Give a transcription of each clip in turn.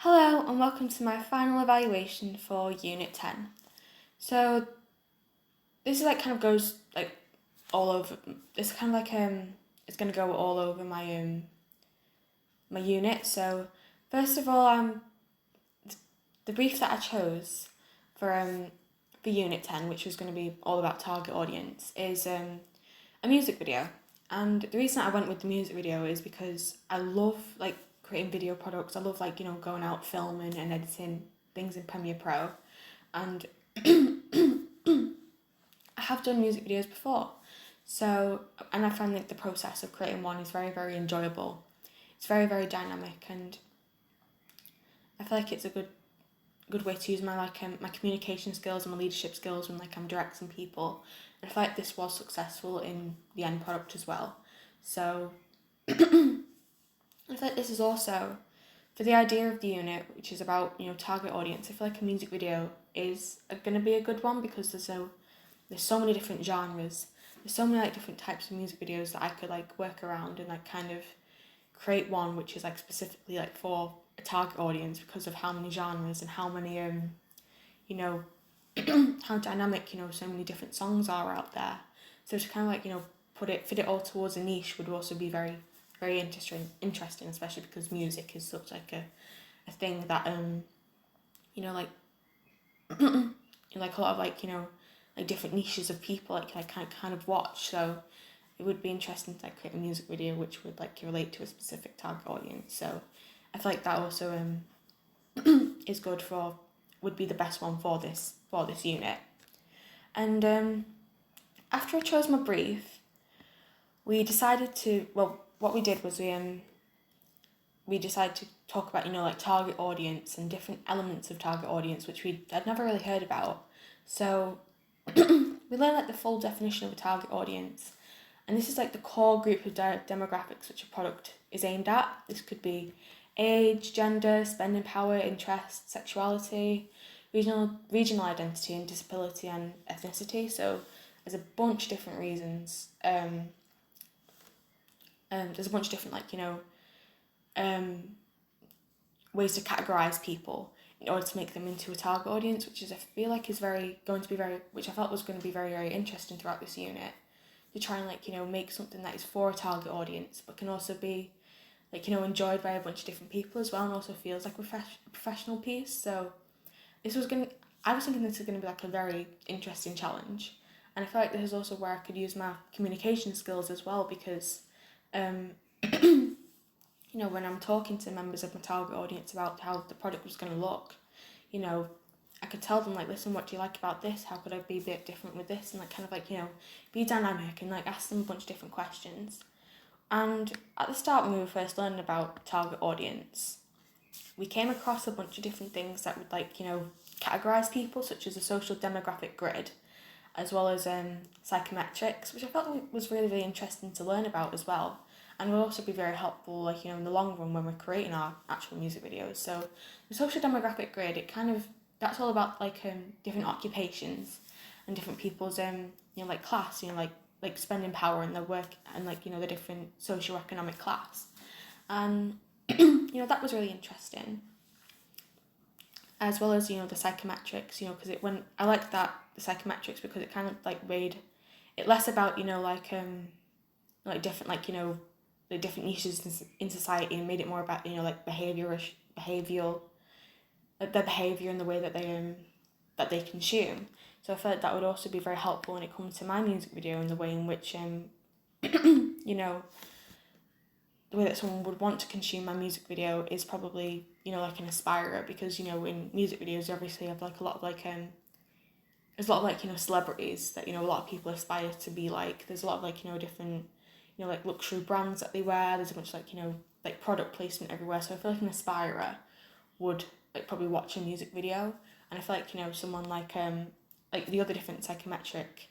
Hello and welcome to my final evaluation for Unit 10. So this is kind of goes all over. It's kind of it's gonna go all over my unit. So first of all, the brief that I chose for Unit 10, which was going to be all about target audience, is a music video. And the reason I went with the music video is because I love creating video products. I love going out filming and editing things in Premiere Pro, and I have done music videos before. So, and I find the process of creating one is very, very enjoyable. It's very, very dynamic, and I feel like it's a good way to use my communication skills and my leadership skills when I'm directing people. And I feel like this was successful in the end product as well. So I feel like this is also for the idea of the unit, which is about target audience. I feel like a music video is going to be a good one because there's so many different genres. There's so many different types of music videos that I could work around and kind of create one which is specifically for a target audience because of how many genres and how many how dynamic so many different songs are out there. So to kind of fit it all towards a niche would also be very, very interesting, especially because music is such a thing that a lot of different niches of people I kind of watch. So it would be interesting to create a music video which would relate to a specific target audience. So I feel like that also is good would be the best one for this unit. And after I chose my brief, we decided what we did was we decided to talk about target audience and different elements of target audience which I'd never really heard about. So we learned the full definition of a target audience, and this is the core group of demographics which a product is aimed at. This could be age, gender, spending power, interest, sexuality, regional identity, and disability and ethnicity. So there's a bunch of different reasons. There's a bunch of different ways to categorize people in order to make them into a target audience, which I feel is which I felt was going to be very, very interesting throughout this unit, to try and make something that is for a target audience but can also be enjoyed by a bunch of different people as well, and also feels like a professional piece. So I was thinking this was going to be a very interesting challenge, and I feel like this is also where I could use my communication skills as well, because when I'm talking to members of my target audience about how the product was going to look, I could tell them listen, what do you like about this? How could I be a bit different with this? And be dynamic and ask them a bunch of different questions. And at the start, when we were first learning about target audience, we came across a bunch of different things that would categorize people, such as a social demographic grid, as well as psychometrics, which I felt was really, really interesting to learn about as well, and will also be very helpful in the long run when we're creating our actual music videos. So the social demographic grid, that's all about different occupations and different people's class, spending power and their work, and the different socioeconomic class. And that was really interesting, as well as the psychometrics, because I liked that, the psychometrics, because it kind of made it less about different the different niches in society, and made it more about behavioral their behavior and the way that they consume. So I felt that would also be very helpful when it comes to my music video, and the way in which the way that someone would want to consume my music video is probably an aspirer, because in music videos you obviously have a lot of there's a lot of celebrities that a lot of people aspire to be like. There's a lot of different luxury brands that they wear. There's a bunch of product placement everywhere. So I feel an aspirer would probably watch a music video, and I feel someone the other different psychometric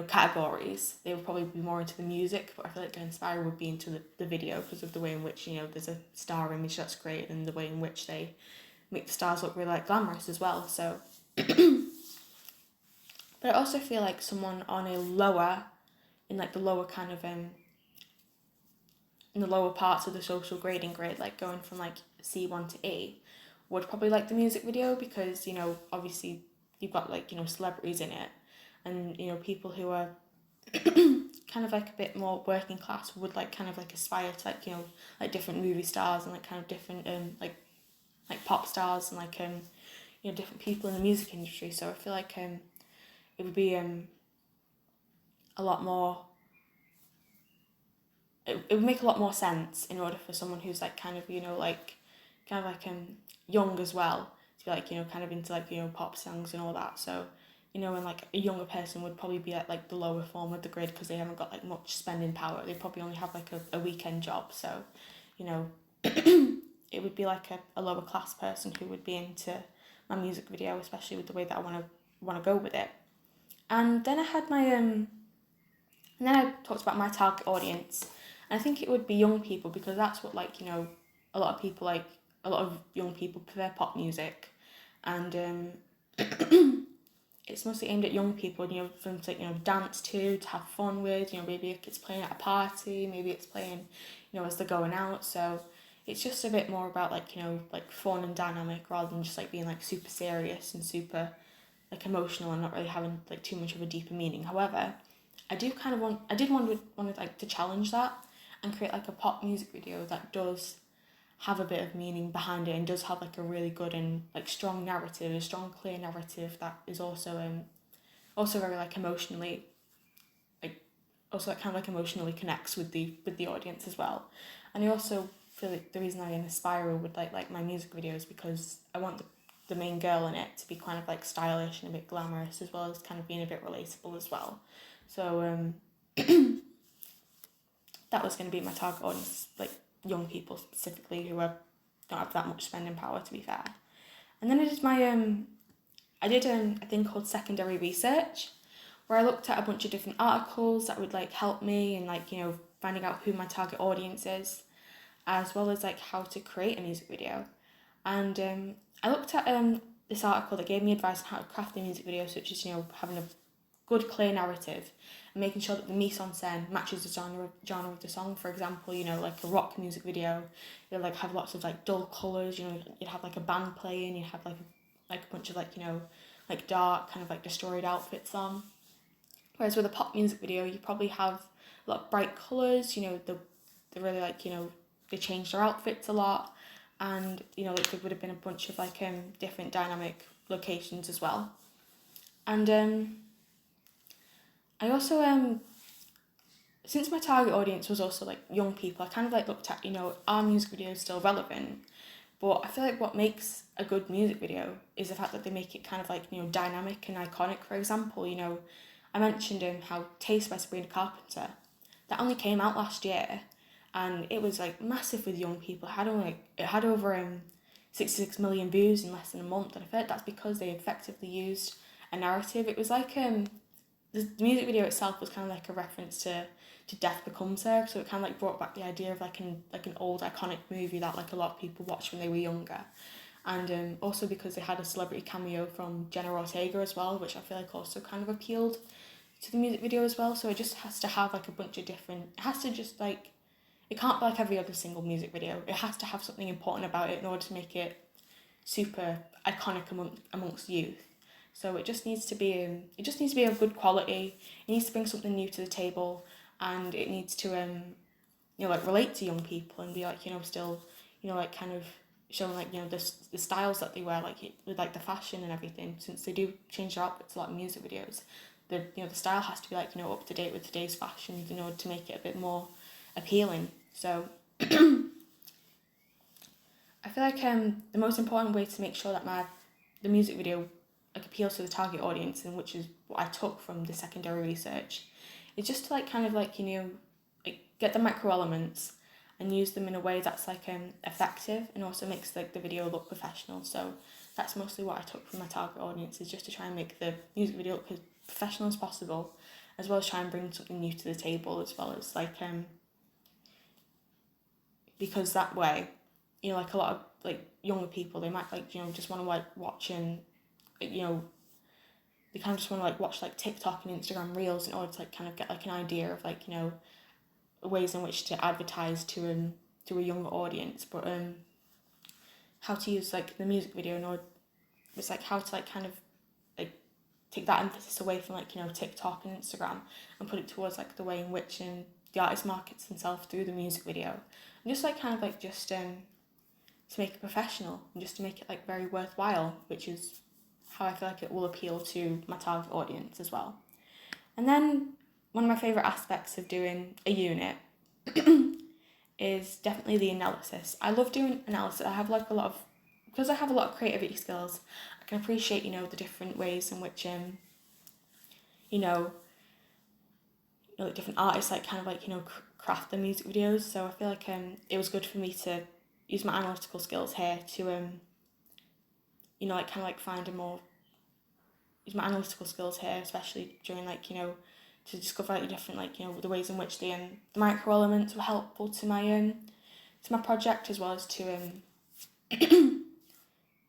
categories, they would probably be more into the music, but I feel an aspirer would be into the video, because of the way in which there's a star image that's great, and the way in which they make the stars look really glamorous as well. So but I also feel someone on a lower, in the lower kind of in the lower parts of the social grading grid, going from C1 to E, would probably like the music video because, you know, obviously you've got like, you know, celebrities in it, and, you know, people who are kind of like a bit more working class would like kind of like aspire to like, you know, like different movie stars and like kind of different like pop stars and like you know, different people in the music industry. So I feel like it would be a lot more, it would make a lot more sense in order for someone who's like kind of, you know, like kind of like young as well to be like, you know, kind of into like, you know, pop songs and all that. So, you know, and like a younger person would probably be at like the lower form of the grid because they haven't got like much spending power. They probably only have like a weekend job. So, you know, it would be like a lower class person who would be into my music video, especially with the way that I want to go with it. And then I had my and then I talked about my target audience, and I think it would be young people because that's what, like, you know, a lot of people like, a lot of young people prefer pop music, and it's mostly aimed at young people, you know, for them to, you know, dance to have fun with, you know, maybe it's playing at a party, maybe it's playing, you know, as they're going out. So it's just a bit more about like, you know, like fun and dynamic rather than just like being like super serious and super like emotional and not really having like too much of a deeper meaning. However, I did want like to challenge that and create like a pop music video that does have a bit of meaning behind it and does have like a really good and like strong narrative, a strong clear narrative that is also very like emotionally, like also like kind of like emotionally connects with the audience as well. And I also feel like the reason I aspire with like my music videos because I want the main girl in it to be kind of like stylish and a bit glamorous as well as kind of being a bit relatable as well. So that was going to be my target audience, like young people specifically who don't have that much spending power, to be fair. And then I did my a thing called secondary research, where I looked at a bunch of different articles that would like help me in like, you know, finding out who my target audience is, as well as like how to create a music video. And I looked at this article that gave me advice on how to craft a music video, such as, you know, having a good clear narrative and making sure that the mise en scène matches the genre of the song. For example, you know, like a rock music video, you'd like have lots of like dull colours, you know, you'd have like a band playing, you'd have like a bunch of like, you know, like dark kind of like destroyed outfits on. Whereas with a pop music video, you probably have a lot of bright colours, you know, they're really like, you know, they change their outfits a lot, and, you know, like there would have been a bunch of like different dynamic locations as well. And I also since my target audience was also like young people, I kind of like looked at, you know, are music videos still relevant? But I feel like what makes a good music video is the fact that they make it kind of like, you know, dynamic and iconic. For example, you know, I mentioned how Taste by Sabrina Carpenter, that only came out last year, and it was like massive with young people. It had over 66 million views in less than a month, and I feel like that's because they effectively used a narrative. It was like the music video itself was kind of like a reference to Death Becomes Her, so it kind of like brought back the idea of like an old iconic movie that like a lot of people watched when they were younger, and also because they had a celebrity cameo from Jenna Ortega as well, which I feel like also kind of appealed to the music video as well. So it just has to have like a bunch of different. It has to just like, it can't be like every other single music video. It has to have something important about it in order to make it super iconic amongst youth. So it just needs to be of good quality. It needs to bring something new to the table, and it needs to you know, like relate to young people and be like, you know, still, you know, like kind of showing like, you know, the styles that they wear, like with like the fashion and everything. Since they do change their outfits a lot in music videos, the, you know, the style has to be like, you know, up to date with today's fashion in order to make it a bit more appealing. So I feel like the most important way to make sure that the music video like appeals to the target audience, and which is what I took from the secondary research, is just to like kind of like, you know, like get the micro elements and use them in a way that's like effective and also makes like the video look professional. So that's mostly what I took from my target audience, is just to try and make the music video look as professional as possible, as well as try and bring something new to the table, as well as like because that way, you know, like a lot of like younger people, they might like, you know, just want to like watch and, you know, they kind of just want to like watch like TikTok and Instagram reels in order to like kind of get like an idea of like, you know, ways in which to advertise to a younger audience. But how to use like the music video in order, it's like how to like kind of like take that emphasis away from like, you know, TikTok and Instagram and put it towards like the way in which the artist markets themselves through the music video, and just like kind of like just to make it professional and just to make it like very worthwhile, which is how I feel like it will appeal to my target audience as well. And then one of my favourite aspects of doing a unit is definitely the analysis. I love doing analysis. I have like a lot of, because I have a lot of creativity skills, I can appreciate, you know, the different ways in which you know, like different artists like kind of like, you know, craft their music videos. So I feel like it was good for me to use my analytical skills here to you know, like kind of like find a more, use my analytical skills here, especially during like, you know, to discover like the different like, you know, the ways in which the micro elements were helpful to my project, as well as to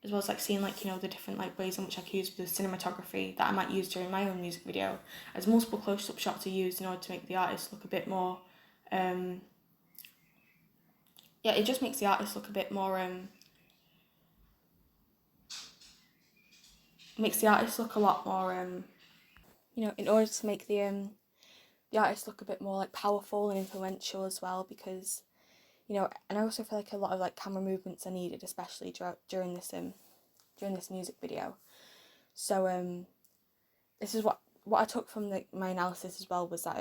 as well as like seeing like, you know, the different like ways in which I could use the cinematography that I might use during my own music video, as multiple close-up shots are used in order to make the artist look a bit more it just makes the artist look a bit more makes the artist look a lot more you know, in order to make the artist look a bit more like powerful and influential as well, because, you know, and I also feel like a lot of like camera movements are needed, especially during this music video. So this is what I took from my analysis as well, was that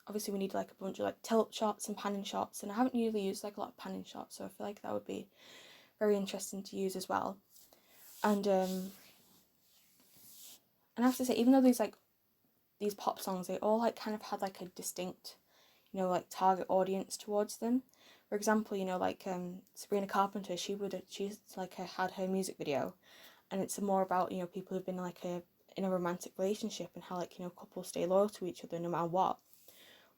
obviously we need like a bunch of like tilt shots and panning shots, and I haven't really used like a lot of panning shots, so I feel like that would be very interesting to use as well. And I have to say, even though these pop songs, they all like kind of had like a distinct, you know, like target audience towards them. For example, you know, like Sabrina Carpenter, she's like had her music video, and it's more about, you know, people who've been like in a romantic relationship and how like, you know, couples stay loyal to each other no matter what.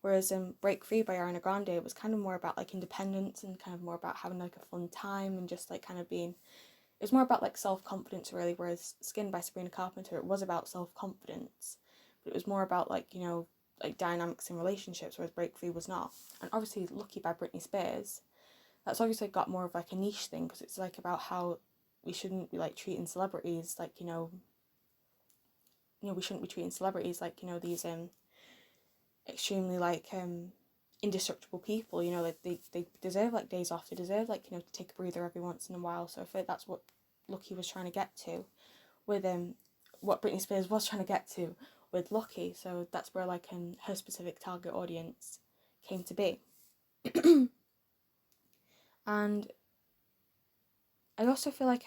Whereas Break Free by Ariana Grande was kind of more about like independence and kind of more about having like a fun time and just like kind of being, it was more about like self-confidence really, whereas Skin by Sabrina Carpenter, it was about self-confidence, but it was more about like, you know, like dynamics in relationships, whereas Break Free was not. And obviously Lucky by Britney Spears, that's obviously got more of like a niche thing, because it's like about how we shouldn't be like treating celebrities like, you know, we shouldn't be treating celebrities like, you know, these extremely like indestructible people, you know, like they deserve like days off, they deserve like, you know, to take a breather every once in a while. So I feel like that's what Lucky was trying to get to with what Britney Spears was trying to get to with Lucky. So that's where like her specific target audience came to be. And I also feel like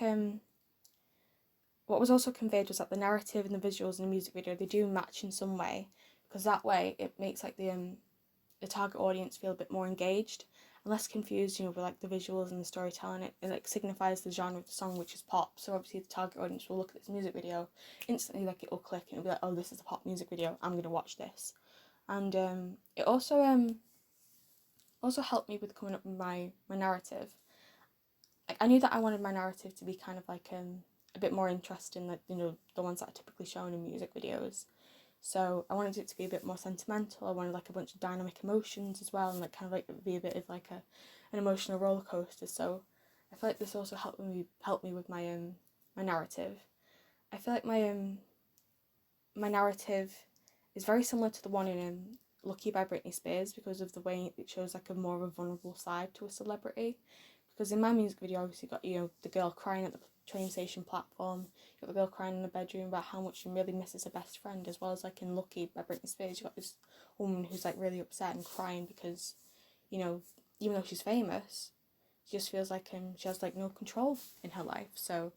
what was also conveyed was that the narrative and the visuals in the music video, they do match in some way, because that way it makes like the target audience feel a bit more engaged and less confused, you know, with like the visuals and the storytelling. It like signifies the genre of the song, which is pop. So obviously the target audience will look at this music video instantly, like it'll click and it'll be like, oh, this is a pop music video, I'm gonna watch this. And it also helped me with coming up with my narrative. Like I knew that I wanted my narrative to be kind of like a bit more interesting, like, you know, the ones that are typically shown in music videos. So I wanted it to be a bit more sentimental. I wanted like a bunch of dynamic emotions as well, and like kind of like be a bit of like an emotional roller coaster. So I feel like this also helped me with my my narrative. I feel like my narrative is very similar to the one in Lucky by Britney Spears, because of the way it shows like a more of a vulnerable side to a celebrity. Because in my music video, obviously, you got, you know, the girl crying at the train station platform, you got the girl crying in the bedroom about how much she really misses her best friend, as well as like in Lucky by Britney Spears, you got this woman who's like really upset and crying because, you know, even though she's famous, she just feels like she has like no control in her life. So,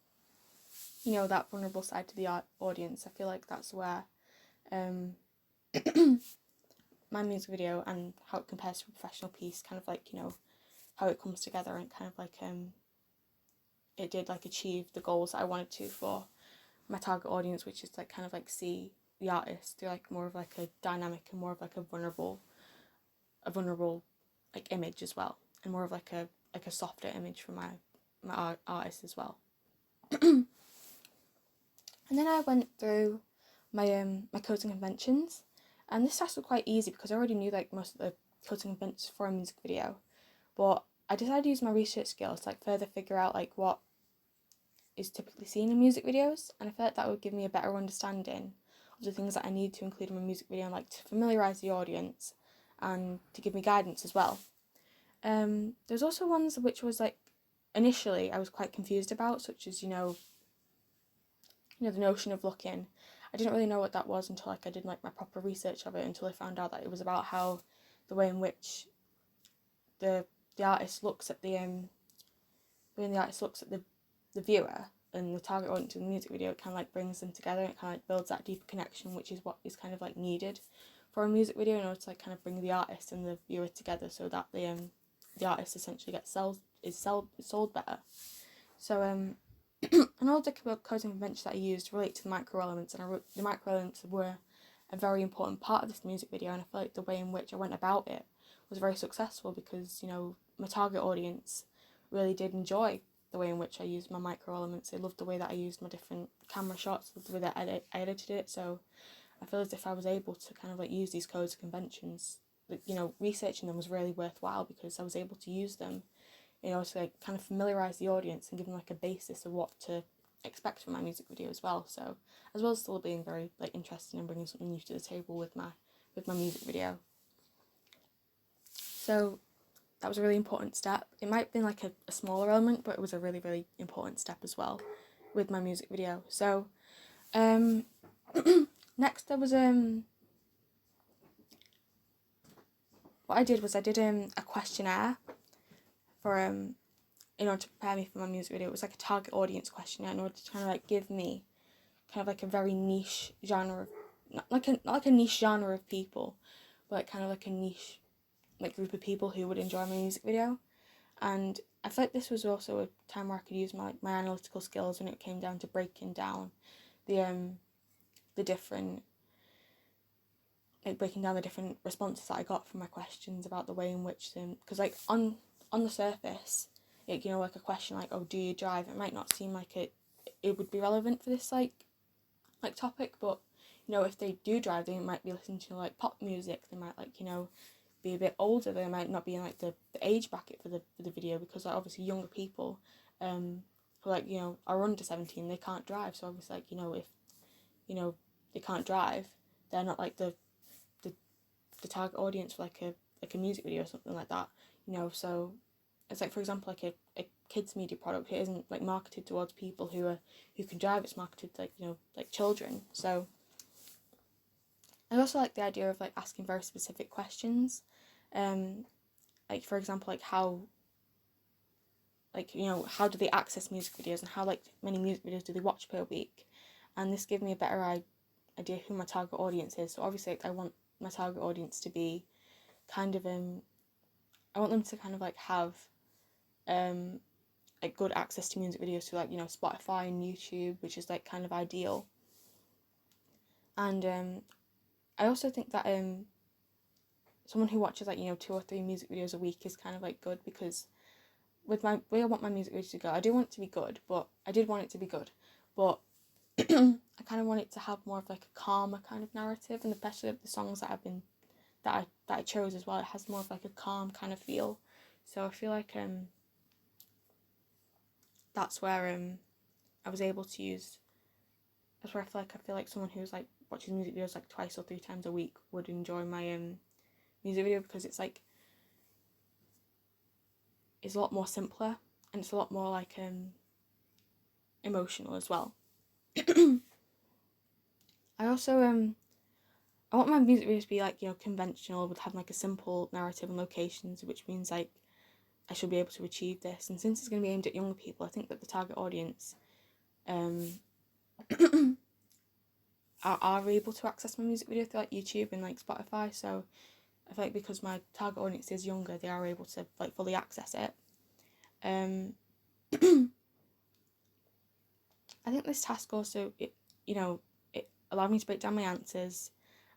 you know, that vulnerable side to the audience, I feel like that's where my music video and how it compares to a professional piece, kind of like, you know, how it comes together and kind of like it did like achieve the goals that I wanted to for my target audience, which is like kind of like see the artist through like more of like a dynamic and more of like a vulnerable like image as well, and more of like a softer image for my artist as well. And then I went through my coding conventions, and this task was quite easy because I already knew like most of the coding conventions for a music video. But I decided to use my research skills to like further figure out like what is typically seen in music videos, and I feel like that would give me a better understanding of the things that I need to include in my music video, and like to familiarise the audience and to give me guidance as well. There's also ones which was like initially I was quite confused about, such as the notion of looking. I didn't really know what that was until like I did like my proper research of it, until I found out that it was about how the way in which the artist looks at when the artist looks at the viewer and the target audience in the music video, it kind of like brings them together, and it kind of like builds that deeper connection, which is what is kind of like needed for a music video in order to like kind of bring the artist and the viewer together, so that the artist essentially is sold better. So and all the codes and conventions that I used relate to the micro elements, and the micro elements were a very important part of this music video, and I feel like the way in which I went about it was very successful, because my target audience really did enjoy the way in which I used my micro elements. They loved the way that I used my different camera shots, loved the way that I edited it. So I feel as if I was able to kind of like use these codes and conventions, researching them was really worthwhile, because I was able to use them to like kind of familiarise the audience and give them like a basis of what to expect from my music video as well. So as well as still being very like interesting and bringing something new to the table with my music video. So that was a really important step. It might have been like a smaller element, but it was a really, really important step as well with my music video. So next there was what I did was I did a questionnaire for in order to prepare me for my music video. It was like a target audience questionnaire in order to kind of like give me kind of like a very niche genre, not like a niche genre of people, but kind of like a niche like group of people who would enjoy my music video. And I feel like this was also a time where I could use my analytical skills when it came down to breaking down the different responses that I got from my questions about the way in which because like on the surface, like like a question like, oh, do you drive, it might not seem like it would be relevant for this like topic, but if they do drive, they might be listening to like pop music, they might like be a bit older, they might not be in like the age bracket for the video, because like obviously younger people who like are under 17, they can't drive. So obviously like if they can't drive, they're not like the target audience for like a music video or something like that. So it's like, for example, like a kids media product, it isn't like marketed towards people who can drive, it's marketed to like children. So I also like the idea of like asking very specific questions, like for example, like how how do they access music videos, and how like many music videos do they watch per week, and this gave me a better idea who my target audience is. So obviously like, I want my target audience to be kind of I want them to kind of like have like good access to music videos through like Spotify and YouTube, which is like kind of ideal. And I also think that someone who watches like 2 or 3 music videos a week is kind of like good, because with my way I want my music videos to go, I do want it to be good, but I did want it to be good, but I kind of want it to have more of like a calmer kind of narrative, and especially the songs that I chose as well, it has more of like a calm kind of feel. So I feel like that's where I was able to use. That's where I feel like someone who's like watching music videos like 2 or 3 times a week would enjoy my music video, because it's like it's a lot more simpler, and it's a lot more like emotional as well. I also I want my music videos to be like conventional, would have like a simple narrative and locations, which means like I should be able to achieve this. And since it's going to be aimed at younger people, I think that the target audience are able to access my music video through like YouTube and like Spotify. So I feel like because my target audience is younger, they are able to like fully access it. I think this task also it allowed me to break down my answers,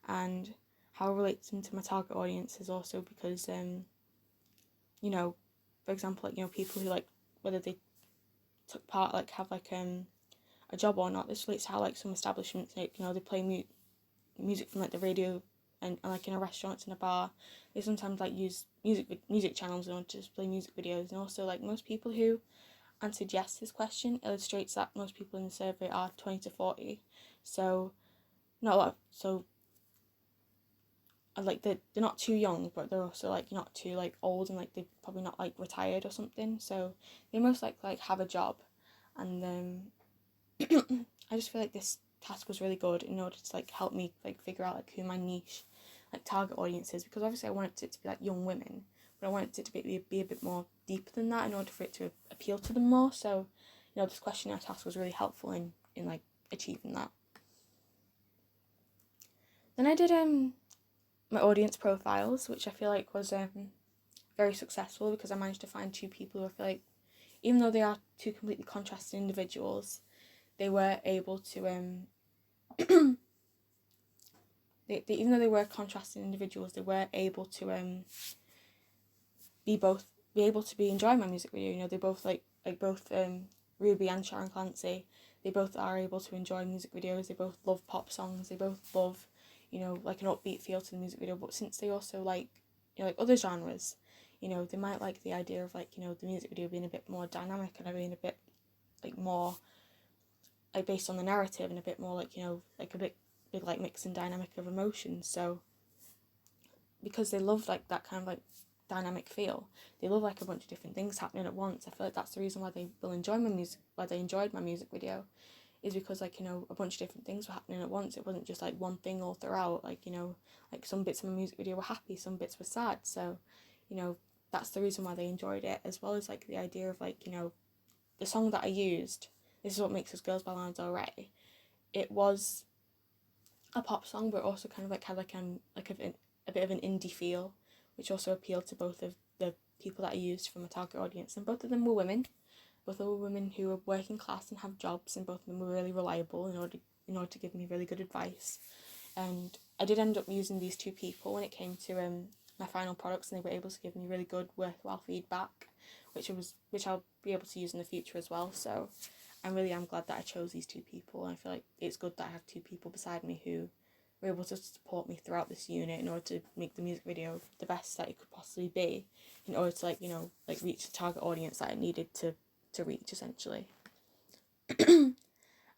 and how it relates them to my target audience is also because for example, like people who like whether they took part like have like a job or not. This relates to how like some establishments like they play music from like the radio and like in a restaurant, in a bar, they sometimes like use music channels in order to display music videos. And also, like, most people who answered yes to this question illustrates that most people in the survey are 20 to 40, so not a lot. So like they're not too young, but they're also like not too like old, and like they're probably not like retired or something, so they most like have a job. And I just feel like this task was really good in order to like help me like figure out like who my niche like target audience is, because obviously I wanted it to be like young women, but I wanted it to be a bit more deeper than that in order for it to appeal to them more. So, you know, this questionnaire task was really helpful in like achieving that. Then I did my audience profiles, which I feel like was very successful, because I managed to find two people who I feel like, even though they are two completely contrasting individuals, they were able to even though they were contrasting individuals, they were able to be able to be enjoying my music video. You know, they both like both Ruby and Sharon Clancy, they both are able to enjoy music videos. They both love pop songs. They both love, you know, like an upbeat feel to the music video. But since they also like, you know, like other genres, you know, they might like the idea of like, you know, the music video being a bit more dynamic and being a bit like more like based on the narrative, and a bit more like, you know, like a bit big like mix and dynamic of emotions. So because they love like that kind of like dynamic feel, they love like a bunch of different things happening at once. I feel like that's the reason why they will enjoy my music, why they enjoyed my music video, is because like, you know, a bunch of different things were happening at once. It wasn't just like one thing all throughout. Like, you know, like some bits of my music video were happy, some bits were sad. So, you know, that's the reason why they enjoyed it, as well as like the idea of like, you know, the song that I used, This Is What Makes Us Girls by Lana Del Rey. It was a pop song, but also kind of like had like a bit of an indie feel, which also appealed to both of the people that I used for my target audience. And both of them were women. Both of them were women who were working class and have jobs, and both of them were really reliable in order to give me really good advice. And I did end up using these two people when it came to my final products, and they were able to give me really good, worthwhile feedback, which I'll be able to use in the future as well. So I really am glad that I chose these two people, and I feel like it's good that I have two people beside me who were able to support me throughout this unit in order to make the music video the best that it could possibly be, in order to like, you know, like reach the target audience that I needed to reach, essentially. And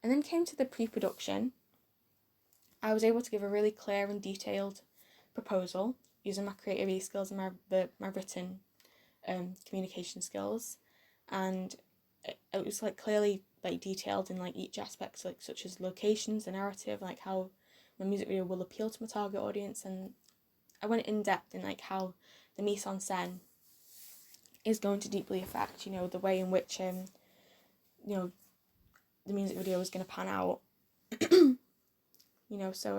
then came to the pre-production. I was able to give a really clear and detailed proposal using my creative skills and my written communication skills, and it was like clearly like detailed in like each aspect, like such as locations, the narrative, like how my music video will appeal to my target audience. And I went in depth in like how the mise en scène is going to deeply affect, you know, the way in which you know, the music video is going to pan out. You know, so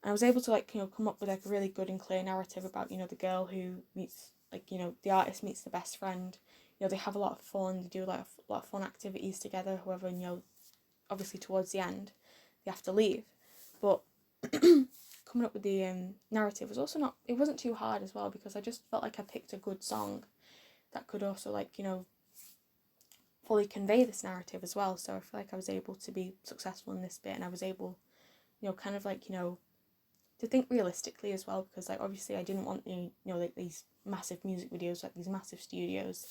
I was able to like, you know, come up with like a really good and clear narrative about, you know, the girl who meets, like, you know, the artist meets the best friend. You know, they have a lot of fun, they do a lot of fun activities together. However, you know, obviously towards the end they have to leave. But coming up with the narrative was also not, it wasn't too hard as well, because I just felt like I picked a good song that could also like, you know, fully convey this narrative as well. So I feel like I was able to be successful in this bit, and I was able, you know, kind of like, you know, to think realistically as well, because like obviously I didn't want, you know, like these massive music videos, like these massive studios.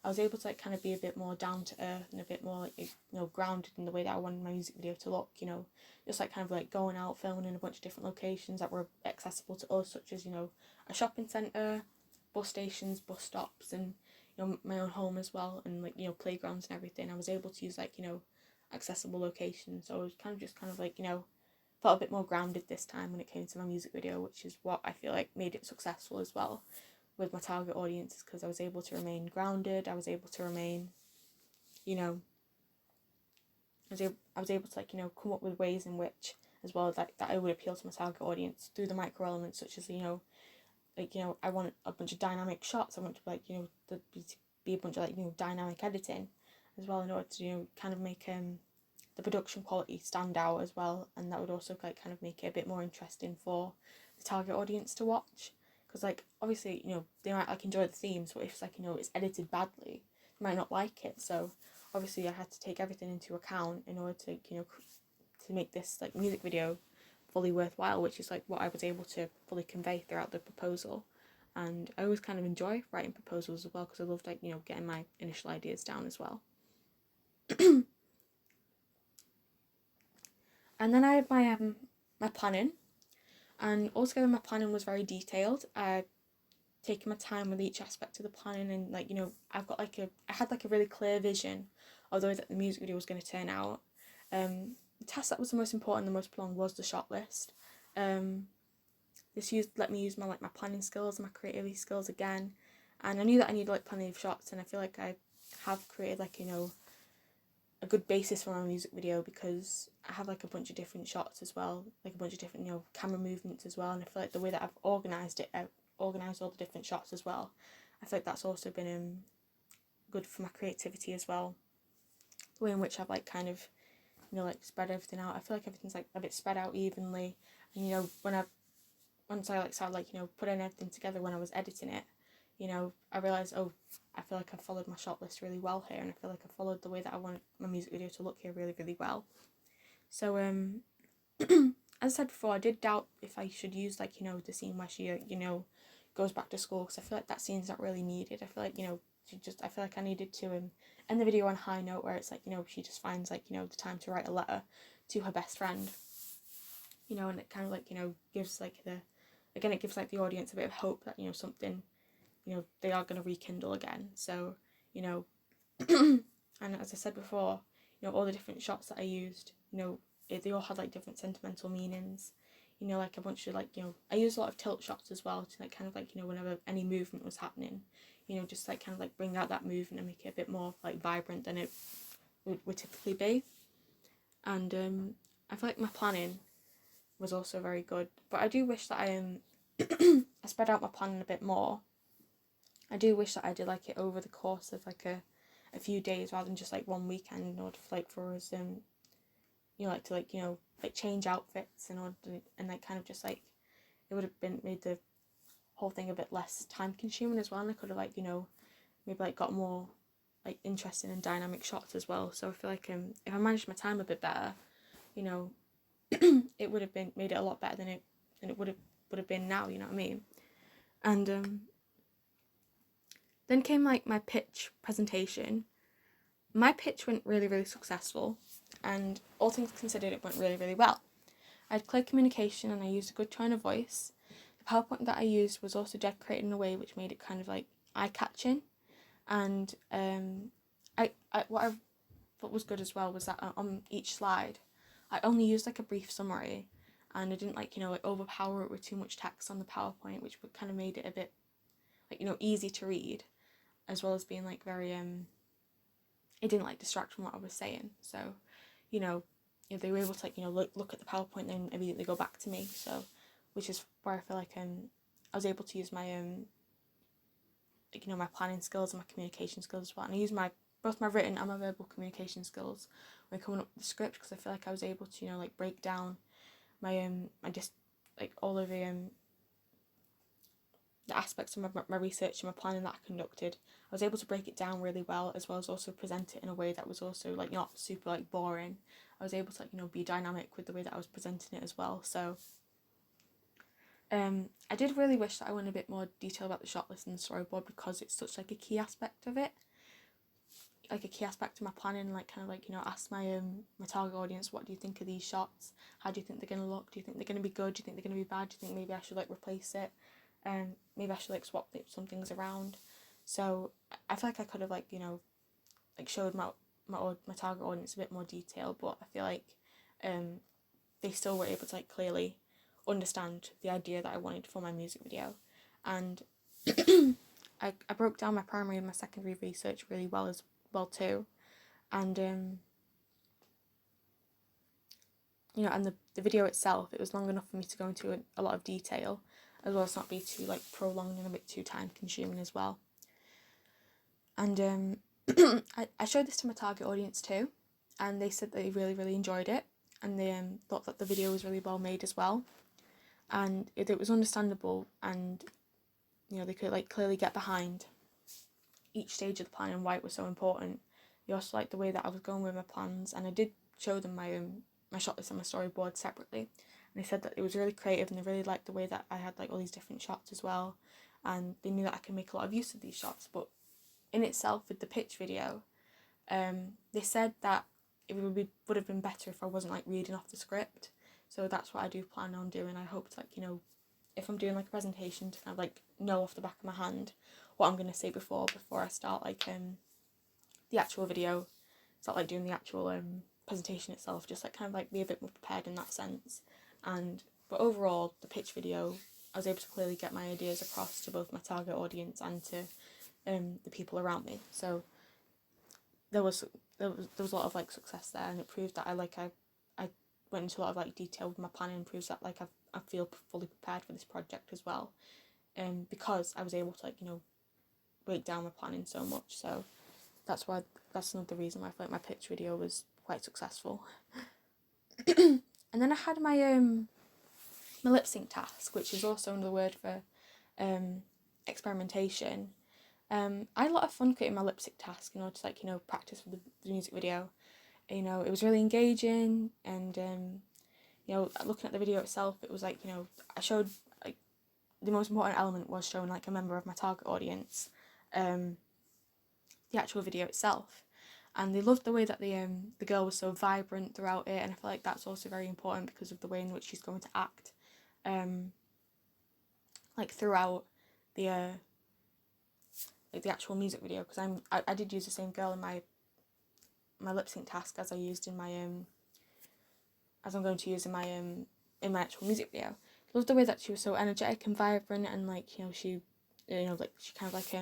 I was able to like kind of be a bit more down to earth and a bit more like, you know, grounded in the way that I wanted my music video to look, you know, just like kind of like going out filming in a bunch of different locations that were accessible to us, such as, you know, a shopping centre, bus stations, bus stops, and, you know, my own home as well, and like, you know, playgrounds and everything. I was able to use like, you know, accessible locations. So I was kind of just kind of like, you know, felt a bit more grounded this time when it came to my music video, which is what I feel like made it successful as well with my target audiences, because I was able to remain grounded. I was able to remain, you know, I was able to like, you know, come up with ways in which as well that I would appeal to my target audience through the micro elements, such as, you know, like, you know, I want a bunch of dynamic shots. I want to like, you know, to be a bunch of like, you know, dynamic editing as well, in order to, you know, kind of make the production quality stand out as well, and that would also like kind of make it a bit more interesting for the target audience to watch, because like obviously, you know, they might like enjoy the themes, but if it's like, you know, it's edited badly, they might not like it. So obviously I had to take everything into account in order to, you know, to make this like music video fully worthwhile, which is like what I was able to fully convey throughout the proposal. And I always kind of enjoy writing proposals as well, because I love like, you know, getting my initial ideas down as well. And then I had my planning, and altogether my planning was very detailed. I taking my time with each aspect of the planning, and like, you know, I had like a really clear vision of the way that the music video was going to turn out. The task that was the most important, the most prolonged, was the shot list. This let me use my planning skills and my creativity skills again, and I knew that I needed like plenty of shots, and I feel like I have created like, you know, a good basis for my music video, because I have like a bunch of different shots as well, like a bunch of different, you know, camera movements as well, and I feel like the way that I've organised all the different shots as well, I feel like that's also been good for my creativity as well. The way in which I've like kind of, you know, like spread everything out. I feel like everything's like a bit spread out evenly, and you know, once I like started like, you know, putting everything together when I was editing it, you know, I realised, oh, I feel like I followed my shot list really well here, and I feel like I followed the way that I wanted my music video to look here really, really well. So as I said before, I did doubt if I should use like, you know, the scene where she, you know, goes back to school, because I feel like that scene's not really needed. I feel like, you know, I feel like I needed to end the video on a high note, where it's like, you know, she just finds like, you know, the time to write a letter to her best friend, you know, and it kind of like, you know, gives like it gives like the audience a bit of hope that, you know, something, you know, they are going to rekindle again. So, you know, and as I said before, you know, all the different shots that I used, you know, they all had like different sentimental meanings, you know, like a bunch of like, you know, I used a lot of tilt shots as well, to like kind of like, you know, whenever any movement was happening, you know, just like kind of like bring out that movement and make it a bit more like vibrant than it would typically be. And I feel like my planning was also very good, but I do wish that I spread out my planning a bit more. I do wish that I did like it over the course of like a few days, rather than just like one weekend, in order for like for us you know, like to like, you know, like change outfits in order to, and like kind of just like, it would have been made the whole thing a bit less time consuming as well, and I could have like, you know, maybe like got more like interesting and dynamic shots as well. So I feel like if I managed my time a bit better, you know, it would have been made it a lot better than it would have been now, you know what I mean? And then came like my pitch presentation. My pitch went really, really successful, and all things considered, it went really, really well. I had clear communication, and I used a good tone of voice. The PowerPoint that I used was also decorated in a way which made it kind of like eye-catching, and what I thought was good as well was that on each slide, I only used like a brief summary, and I didn't like, you know, like overpower it with too much text on the PowerPoint, which would kind of made it a bit like, you know, easy to read, as well as being like very it didn't like distract from what I was saying. So, you know, they were able to like, you know, look at the PowerPoint and then immediately go back to me. So, which is where I feel like I was able to use my like, you know, my planning skills and my communication skills as well. And I used both my written and my verbal communication skills when coming up with the script, because I feel like I was able to, you know, like break down my just like all of the aspects of my research and my planning that I conducted. I was able to break it down really well, as well as also present it in a way that was also like not super like boring. I was able to like, you know, be dynamic with the way that I was presenting it as well. So I did really wish that I went a bit more detail about the shot list and the storyboard, because it's such like a key aspect of it, like a key aspect of my planning. Like kind of like, you know, ask my my target audience, what do you think of these shots? How do you think they're gonna look? Do you think they're gonna be good? Do you think they're gonna be bad? Do you think maybe I should like replace it? Maybe I should like swap some things around. So I feel like I could have like, you know, like showed my target audience a bit more detail, but I feel like they still were able to like clearly understand the idea that I wanted for my music video. And I broke down my primary and my secondary research really well as well too. And you know, and the video itself, it was long enough for me to go into a lot of detail, as well as not be too like prolonged and a bit too time consuming as well. And I showed this to my target audience too, and they said they really, really enjoyed it, and they thought that the video was really well made as well, and it was understandable, and you know, they could like clearly get behind each stage of the plan and why it was so important. They also liked the way that I was going with my plans, and I did show them my shot list and my storyboard separately, they said that it was really creative, and they really liked the way that I had like all these different shots as well, and they knew that I could make a lot of use of these shots. But in itself, with the pitch video, they said that it would have been better if I wasn't like reading off the script. So that's what I do plan on doing. I hope to, like, you know, if I'm doing like a presentation, to kind of like know off the back of my hand what I'm going to say before I start like the actual video, start like doing the actual presentation itself, just like kind of like be a bit more prepared in that sense. But overall, the pitch video, I was able to clearly get my ideas across to both my target audience and to the people around me. So there was a lot of like success there, and it proved that I went into a lot of like detail with my planning, and proves that like I feel fully prepared for this project as well, because I was able to, like, you know, break down my planning so much. So that's another reason why I feel like my pitch video was quite successful. And then I had my my lip sync task, which is also another word for experimentation. I had a lot of fun creating my lip sync task in order to, like, you know, practice for the music video. You know, it was really engaging, and you know, looking at the video itself, it was like, you know, I showed, like, the most important element was showing like a member of my target audience the actual video itself, and they loved the way that the girl was so vibrant throughout it, and I feel like that's also very important because of the way in which she's going to act like throughout the like the actual music video, because I did use the same girl in my lip sync task as I used in my as I'm going to use in my actual music video. I loved the way that she was so energetic and vibrant, and like, you know, she kind of like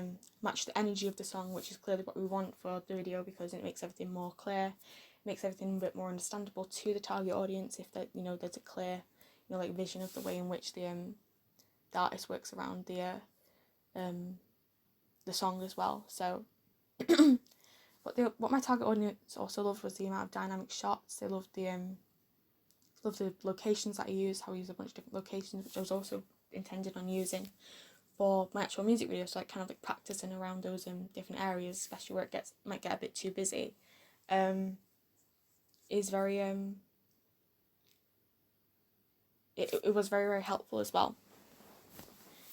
matched the energy of the song, which is clearly what we want for the video, because it makes everything more clear, it makes everything a bit more understandable to the target audience if that, you know, there's a clear, you know, like vision of the way in which the artist works around the song as well. So what my target audience also loved was the amount of dynamic shots. They loved the locations that I used, how I used a bunch of different locations, which I was also intended on using for my actual music video, so like kind of like practicing around those different areas, especially where it might get a bit too busy, is very it was very, very helpful as well.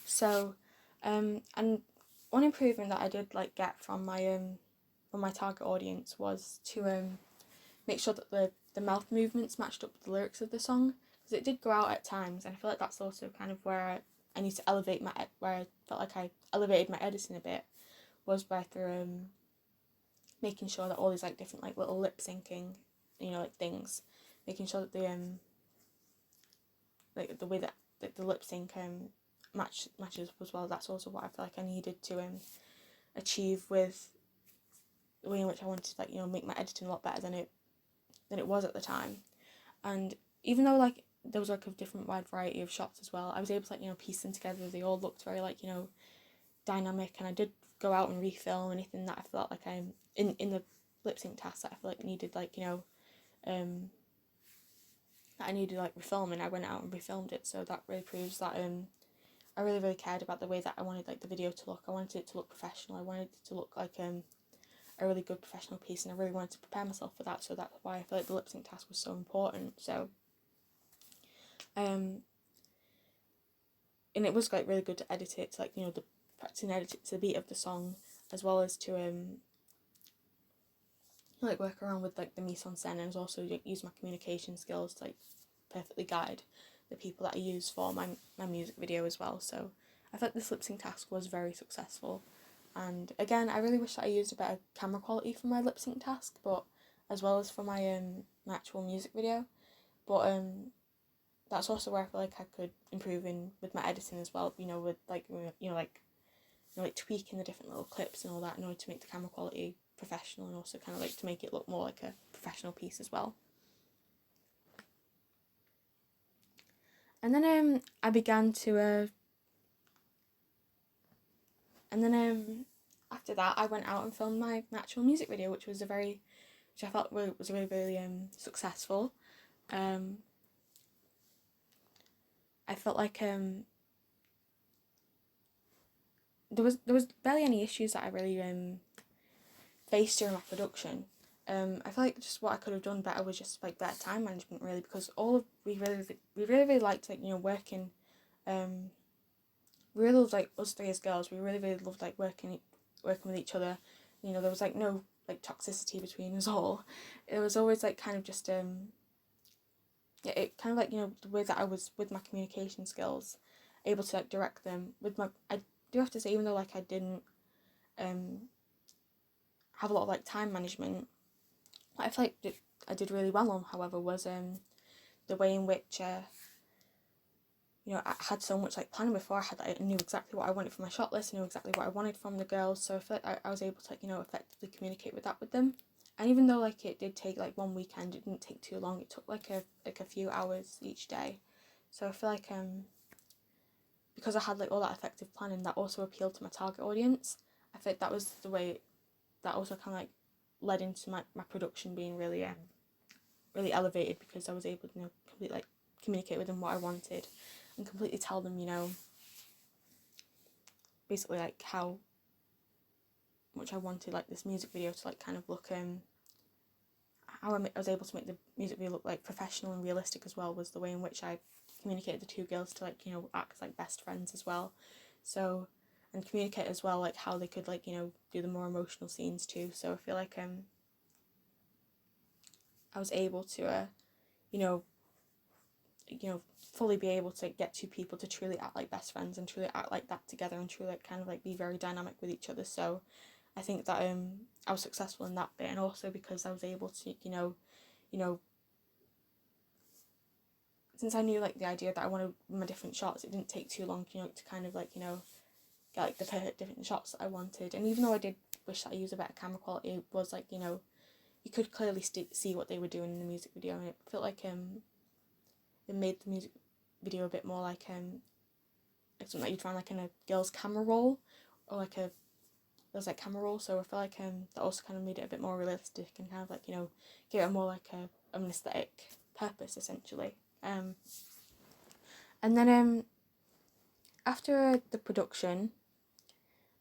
So and one improvement that I did like get from my target audience was to make sure that the mouth movements matched up with the lyrics of the song, because it did go out at times, and I feel like that's also kind of where I need to elevate where I felt like I elevated my editing a bit, was by through making sure that all these like different like little lip syncing, you know, like things, making sure that the like the way that the lip sync matches as well. That's also what I feel like I needed to achieve with the way in which I wanted to, like, you know, make my editing a lot better than it was at the time. And even though like there was like a different wide variety of shots as well, I was able to, like, you know, piece them together. They all looked very, like, you know, dynamic, and I did go out and refilm anything that I felt like I'm in the lip sync task that I feel like needed, like, you know, that I needed like refilming. I went out and refilmed it, so that really proves that I really, really cared about the way that I wanted like the video to look. I wanted it to look professional. I wanted it to look like a really good professional piece, and I really wanted to prepare myself for that. So that's why I feel like the lip sync task was so important. So and it was like really good to edit it, to, like, you know, the practicing edit it to the beat of the song, as well as to like work around with like the mise en scène, and also like use my communication skills to like perfectly guide the people that I use for my music video as well. So I thought this lip sync task was very successful, and again, I really wish that I used a better camera quality for my lip sync task, but as well as for my my actual music video. But that's also where I feel like I could improve in with my editing as well, you know, with like, you know, like, you know, like tweaking the different little clips and all that in order to make the camera quality professional, and also kind of like to make it look more like a professional piece as well. And then I began to after that I went out and filmed my actual music video, which I felt was really, really successful. I felt like there was barely any issues that I really faced during my production. I feel like just what I could have done better was just like better time management, really, because we really liked, like, working. We really loved, like, us three as girls. We really loved, like, working with each other. There was like no like toxicity between us all. It was always like kind of just yeah, it kind of like, the way that I was with my communication skills, able to like direct them with my. I do have to say, even though like I didn't have a lot of like time management, what I feel like I did really well on, however, was the way in which I had so much like planning before. I knew exactly what I wanted from my shot list. I knew exactly what I wanted from the girls. So I feel like I was able to, like, effectively communicate with them. And even though like it did take like one weekend, it didn't take too long. It took like a few hours each day. So I feel like because I had like all that effective planning, that also appealed to my target audience. I think that was the way that also kind of like led into my production being really elevated, because I was able to completely like communicate with them what I wanted, and completely tell them basically like how much I wanted like this music video to like kind of look how I was able to make the music video look like professional and realistic as well, was the way in which I communicated the two girls to like act as like best friends as well. So, and communicate as well like how they could like do the more emotional scenes too. So I feel like I was able to you know fully be able to get two people to truly act like best friends and truly act like that together, and truly like kind of like be very dynamic with each other. So I think that I was successful in that bit, and also because I was able to you know since I knew like the idea that I wanted my different shots, it didn't take too long to kind of like get like the perfect different shots that I wanted. And even though I did wish that I used a better camera quality, it was like you could clearly see what they were doing in the music video, and it felt like it made the music video a bit more like something that you'd find like in a girl's camera roll, or like there's like camera roll. So I feel like that also kind of made it a bit more realistic, and kind of like give it more like an aesthetic purpose essentially. And then after the production,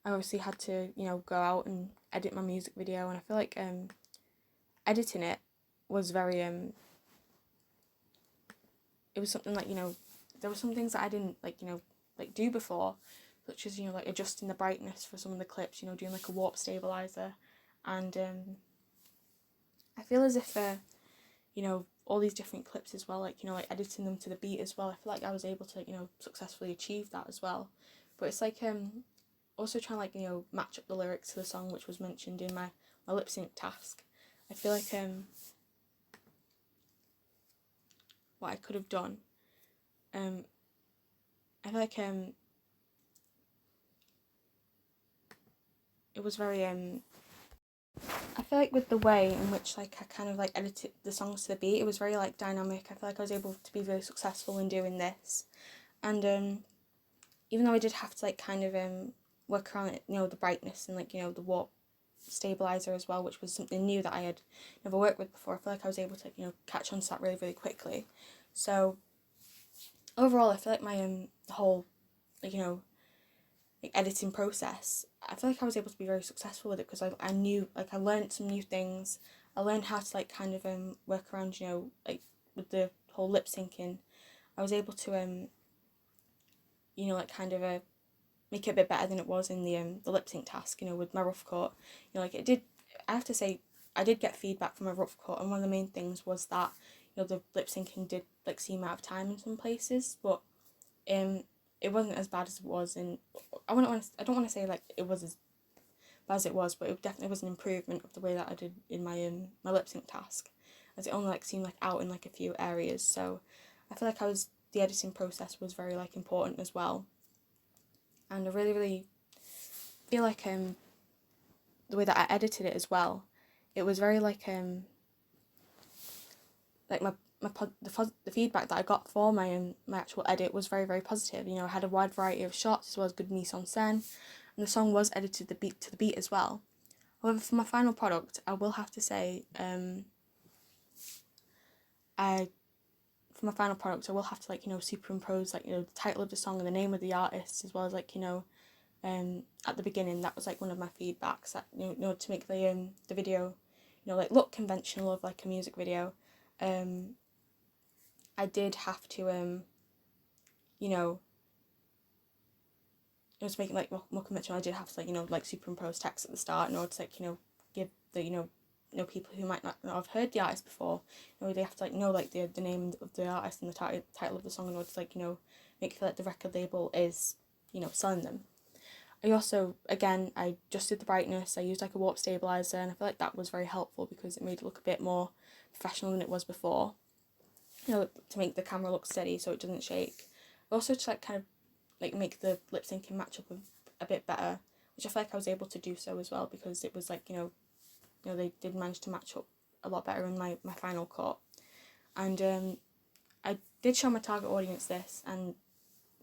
I obviously had to go out and edit my music video, and I feel like editing it was very it was something like there were some things that I didn't like do before, such as like adjusting the brightness for some of the clips, doing like a warp stabilizer. And I feel as if all these different clips as well, like editing them to the beat as well, I feel like I was able to successfully achieve that as well. But it's like also trying to like match up the lyrics to the song, which was mentioned in my lip sync task. I feel like what I could have done, I feel like it was very I feel like with the way in which like I kind of like edited the songs to the beat, it was very like dynamic. I feel like I was able to be really successful in doing this. And even though I did have to like kind of work around it, the brightness and like the warp stabilizer as well, which was something new that I had never worked with before, I feel like I was able to like catch on to that really quickly. So overall, I feel like my the whole like like editing process, I feel like I was able to be very successful with it, because I knew, like, I learned some new things. I learned how to like kind of work around like with the whole lip syncing. I was able to like kind of make it a bit better than it was in the lip sync task, with my rough cut. Like it did, I have to say, I did get feedback from my rough cut, and one of the main things was that the lip syncing did like seem out of time in some places, but it wasn't as bad as it was in. I don't want to say like it was as bad as it was, but it definitely was an improvement of the way that I did in my lip sync task, as it only like seemed like out in like a few areas. So I feel like the editing process was very like important as well, and I really feel like the way that I edited it as well, it was very like the feedback that I got for my actual edit was very positive. I had a wide variety of shots as well as good mise en scène, and the song was edited to the beat as well. However, for my final product, I will have to say I will have to like superimpose like the title of the song and the name of the artist, as well as like at the beginning. That was like one of my feedbacks, that to make the video like look conventional of like a music video, I did have to you know, it was making like more conventional. I did have to like like superimpose text at the start in order to like give the people who might not have heard the artist before, they have to like know like the name of the artist and the title of the song in order to like make it feel like the record label is selling them. I also, again, I adjusted the brightness. I used like a warp stabilizer, and I feel like that was very helpful because it made it look a bit more professional than it was before. To make the camera look steady so it doesn't shake. Also to like kind of like make the lip syncing match up a bit better, which I feel like I was able to do so as well because it was like they did manage to match up a lot better in my final cut. And I did show my target audience this, and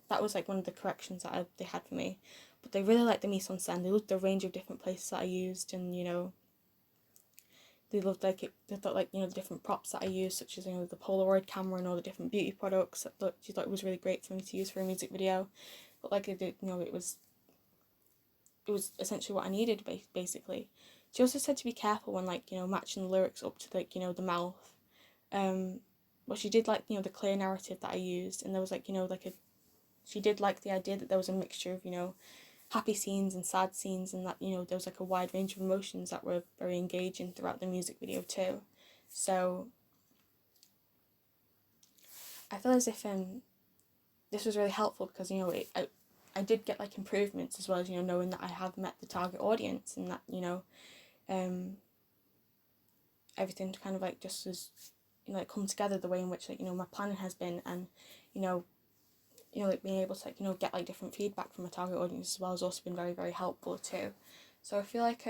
that was like one of the corrections that they had for me. But they really liked the mise en scène. They loved the range of different places that I used, and they loved like it. They thought like the different props that I used, such as the Polaroid camera and all the different beauty products. She thought it was really great for me to use for a music video. But like it did, it was essentially what I needed basically. She also said to be careful when like matching the lyrics up to like the mouth. But she did like the clear narrative that I used, and there was like she did like the idea that there was a mixture of happy scenes and sad scenes, and that there was like a wide range of emotions that were very engaging throughout the music video too. So I feel as if this was really helpful because I did get like improvements as well as knowing that I have met the target audience, and that everything kind of like just as like come together the way in which like my planning has been, and like being able to like get like different feedback from a target audience as well has also been very, very helpful too. So I feel like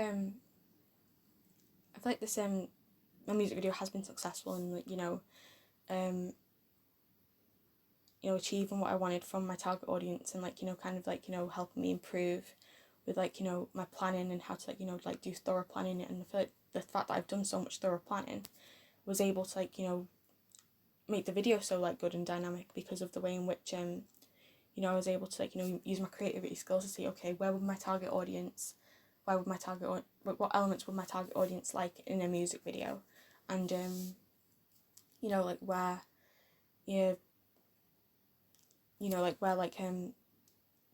this my music video has been successful in like achieving what I wanted from my target audience, and like kind of like helping me improve with like my planning and how to like like do thorough planning. And I feel like the fact that I've done so much thorough planning was able to like make the video so like good and dynamic because of the way in which I was able to like use my creativity skills to see, okay, where would my target audience, what elements would my target audience like in a music video, and like where like where like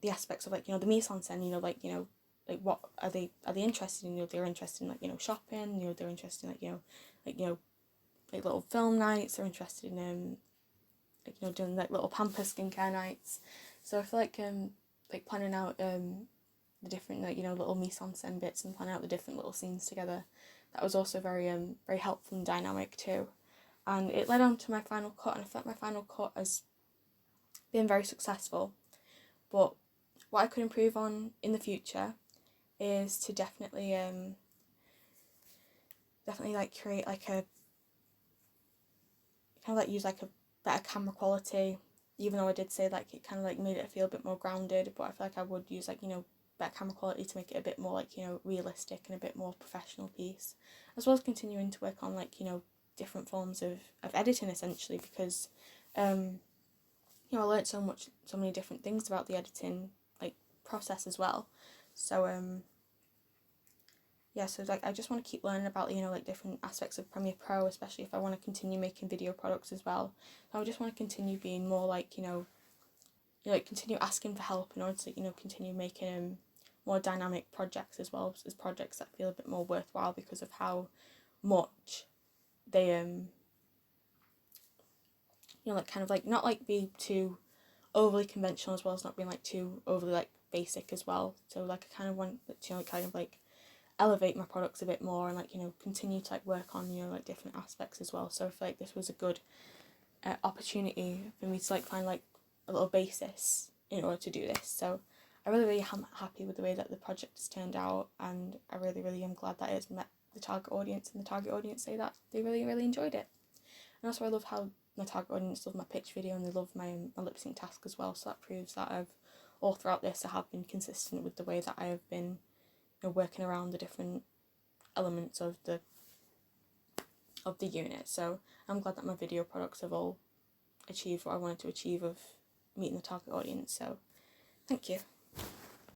the aspects of like the mise en scène, like what are they interested in? They're interested in like shopping, they're interested in like little film nights. They're interested in like doing like little pamper skincare nights. So I feel like planning out the different like little mise en scène bits and planning out the different little scenes together, that was also very very helpful and dynamic too. And it led on to my final cut, and I felt my final cut has been very successful. But what I could improve on in the future is to definitely like create like a kind of like use like a better camera quality, even though I did say like it kind of like made it feel a bit more grounded, but I feel like I would use like better camera quality to make it a bit more like realistic and a bit more professional piece, as well as continuing to work on like different forms of editing essentially, because I learned so many different things about the editing like process as well. So yeah, so like I just want to keep learning about like different aspects of Premiere Pro, especially if I want to continue making video products as well. I just want to continue being more like like continue asking for help in order to continue making more dynamic projects, as well as projects that feel a bit more worthwhile because of how much they like kind of like not like be too overly conventional, as well as not being like too overly like basic as well. So like I kind of want to kind of like elevate my products a bit more, and like continue to like work on like different aspects as well. So I feel like this was a good opportunity for me to like find like a little basis in order to do this. So I really am happy with the way that the project has turned out, and I really am glad that it's met the target audience, and the target audience say that they really enjoyed it. And also I love how my target audience love my pitch video, and they love my lip sync task as well. So that proves that all throughout this I have been consistent with the way that I have been working around the different elements of the unit. So I'm glad that my video products have all achieved what I wanted to achieve of meeting the target audience. So thank you.